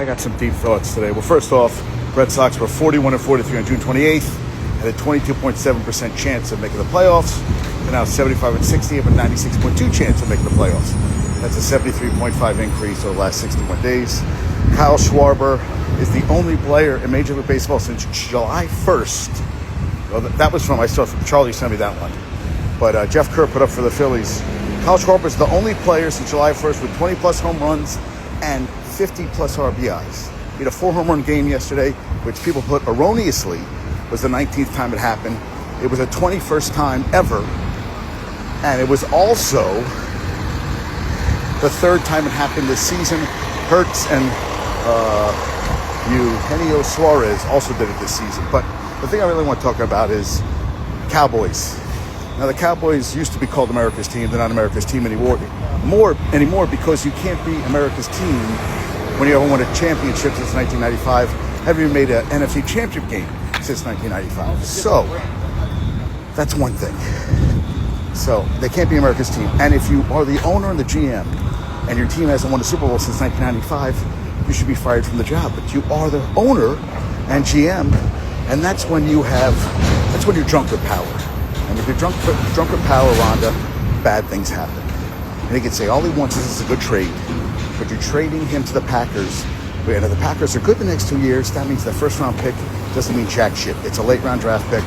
I got some deep thoughts today. Well, first off, Red Sox were 41-43 on June 28th, had a 22.7% chance of making the playoffs. They're now 75-60, have a 96.2 chance of making the playoffs. That's a 73.5 increase over the last 61 days. Kyle Schwarber is the only player in Major League Baseball since July 1st. Well, that was from, I saw from Charlie sent me that one. But Jeff Kerr put up for the Phillies. Kyle Schwarber is the only player since July 1st with 20-plus home runs and 50-plus RBIs. He had a 4-home run game yesterday, which people put erroneously was the 19th time it happened. It was the 21st time ever. And it was also the 3rd time it happened this season. Hertz and Eugenio Suarez also did it this season. But the thing I really want to talk about is Cowboys. Now, the Cowboys used to be called America's team. They're not America's team anymore because you can't be America's team when you haven't won a championship since 1995, haven't even made an NFC championship game since 1995. So, that's one thing. So, they can't be America's team. And if you are the owner and the GM, and your team hasn't won a Super Bowl since 1995, you should be fired from the job. But you are the owner and GM, and that's when you're drunk with power. And if you're drunk with power, Rhonda, bad things happen. And he can say all he wants is it's a good trade. But you're trading him to the Packers. And if the Packers are good the next 2 years, that means the first round pick doesn't mean jack shit. It's a late round draft pick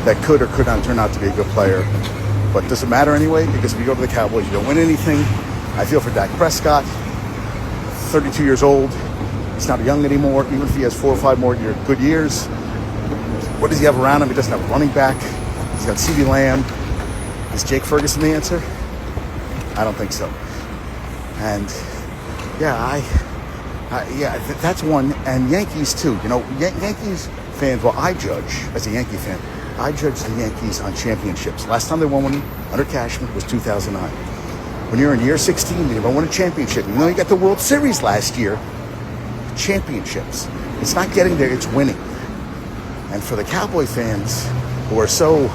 that could or could not turn out to be a good player. But does it matter anyway? Because if you go to the Cowboys, you don't win anything. I feel for Dak Prescott, 32 years old. He's not young anymore. Even if he has 4 or 5 more good years, what does he have around him? He doesn't have a running back. He's got CeeDee Lamb. Is Jake Ferguson the answer? I don't think so. And that's one. And Yankees too. You know, Yankees fans. Well, I judge as a Yankee fan. I judge the Yankees on championships. Last time they won one under Cashman was 2009. When you're in year 16, you never won a championship. You know, you got the World Series last year. Championships. It's not getting there, it's winning. And for the Cowboy fans who are so,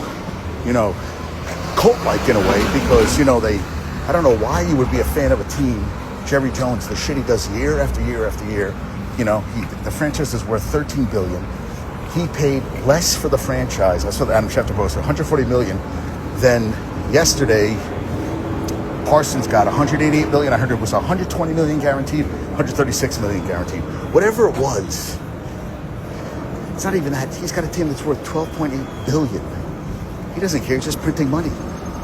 cult-like in a way, because, I don't know why you would be a fan of a team. Jerry Jones, the shit he does year after year after year. The franchise is worth $13 billion. He paid less for the franchise. I saw the Adam Schefter post, $140 million. Then yesterday, Parsons got $188 million. I heard it was $120 million guaranteed, $136 million guaranteed. Whatever it was, it's not even that. He's got a team that's worth $12.8 billion. He doesn't care. He's just printing money.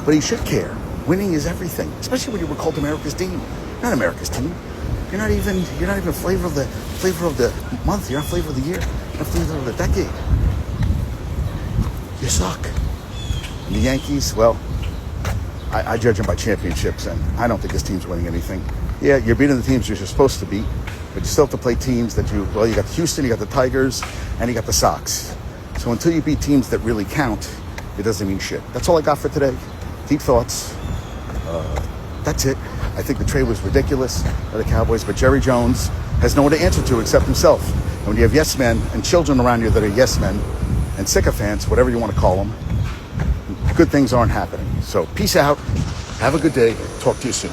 But he should care. Winning is everything, especially when you were called America's team. Not America's team. You're not even flavor of the month. You're not flavor of the year. You're not flavor of the decade. You suck. And the Yankees, well, I judge them by championships, and I don't think this team's winning anything. Yeah, you're beating the teams you're supposed to beat, but you still have to play teams that you got Houston, you got the Tigers, and you got the Sox. So until you beat teams that really count, it doesn't mean shit. That's all I got for today. Deep thoughts. That's it. I think the trade was ridiculous by the Cowboys, but Jerry Jones has no one to answer to except himself. And when you have yes men and children around you that are yes men and sycophants, whatever you want to call them, good things aren't happening. So peace out. Have a good day. Talk to you soon.